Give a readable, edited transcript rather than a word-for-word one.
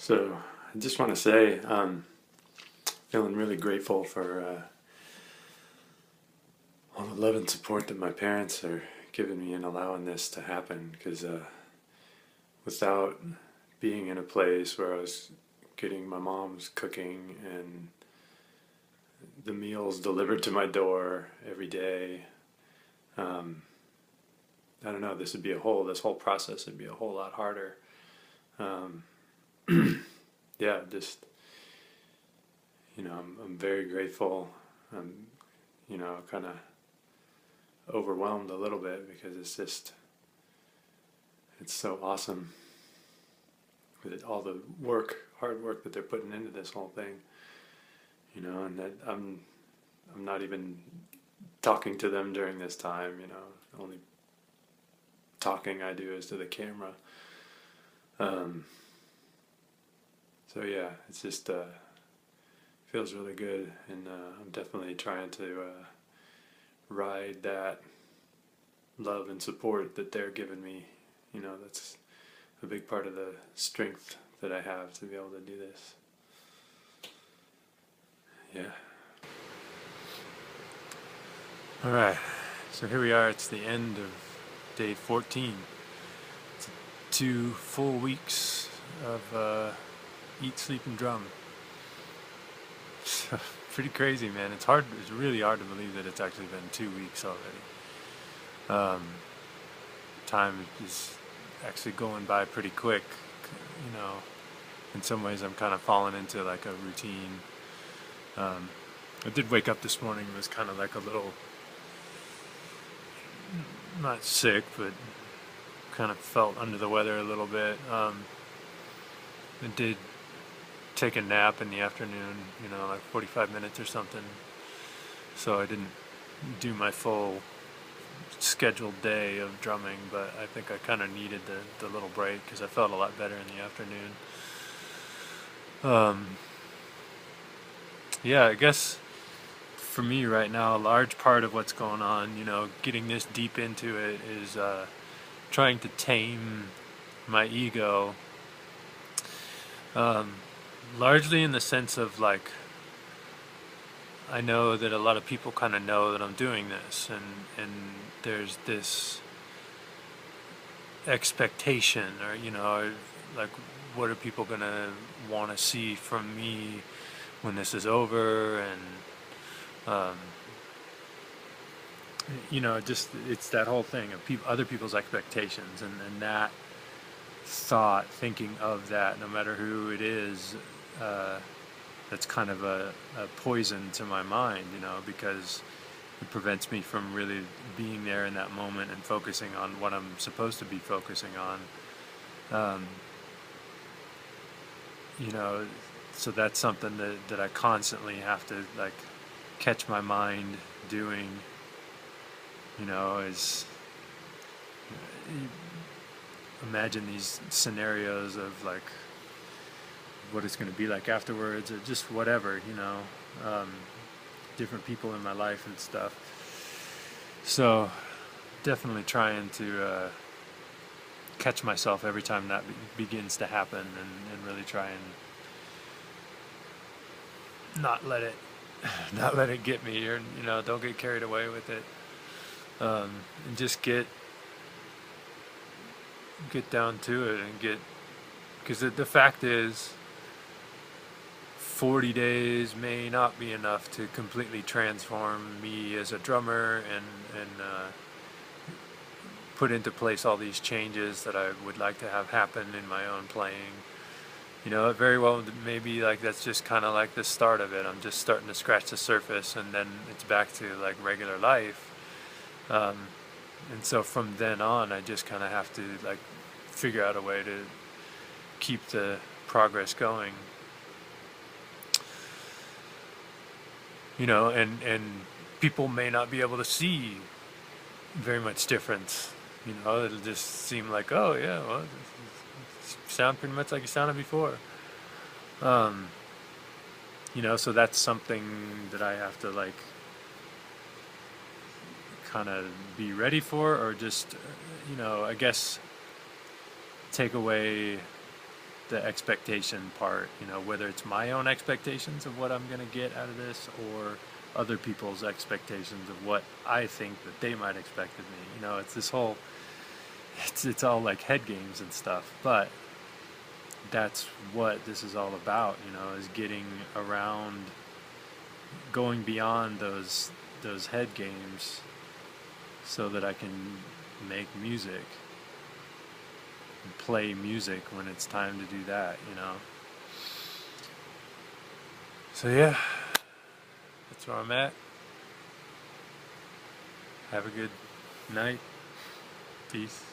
So I just want to say, feeling really grateful for all the love and support that my parents are giving me in allowing this to happen. Because without being in a place where I was getting my mom's cooking and the meals delivered to my door every day, um, I don't know. This whole process would be a whole lot harder. Um, yeah, just I'm very grateful. I'm kind of overwhelmed a little bit because it's so awesome with all the hard work that they're putting into this whole thing. And that I'm not even talking to them during this time. Only talking I do is to the camera. Um, so yeah, it's just feels really good, and I'm definitely trying to ride that love and support that they're giving me. That's a big part of the strength that I have to be able to do this. Yeah. All right. So here we are. It's the end of day 14. It's 2 full weeks of eat, sleep, and drum. So, pretty crazy, man. It's really hard to believe that it's actually been 2 weeks already. Um, Time is actually going by pretty quick. You know, in some ways, I'm kind of falling into like a routine. I did wake up this morning. It was kind of like a little, not sick, but kind of felt under the weather a little bit. I did take a nap in the afternoon, like 45 minutes or something. So I didn't do my full scheduled day of drumming, but I think I kind of needed the little break because I felt a lot better in the afternoon. Yeah, I guess for me right now, a large part of what's going on, getting this deep into it is trying to tame my ego, um, largely in the sense of like, I know that a lot of people kind of know that I'm doing this, and there's this expectation, or like, what are people gonna want to see from me when this is over, and um, just it's that whole thing of other people's expectations, and that thinking of that, no matter who it is. That's kind of a poison to my mind, because it prevents me from really being there in that moment and focusing on what I'm supposed to be focusing on. Um, so that's something that I constantly have to like catch my mind doing. Is imagine these scenarios of like what it's going to be like afterwards, or just whatever, different people in my life and stuff. So definitely trying to catch myself every time that begins to happen, and really try and not let it not let it get me, or don't get carried away with it, and just get down to it, and because the fact is 40 days may not be enough to completely transform me as a drummer, and put into place all these changes that I would like to have happen in my own playing. It very well maybe like that's just kind of like the start of it. I'm just starting to scratch the surface, and then it's back to like regular life. And so from then on, I just kind of have to like figure out a way to keep the progress going. And people may not be able to see very much difference. It'll just seem like, oh yeah, well, you sound pretty much like you sounded before. Um, so that's something that I have to like kind of be ready for, or just, I guess take away the expectation part, you know, whether it's my own expectations of what I'm going to get out of this or other people's expectations of what I think that they might expect of me. You know, it's this whole, it's all like head games and stuff, but that's what this is all about, you know, is getting around, going beyond those head games so that I can make music and play music when it's time to do that, you know. So yeah, that's where I'm at. Have a good night. Peace.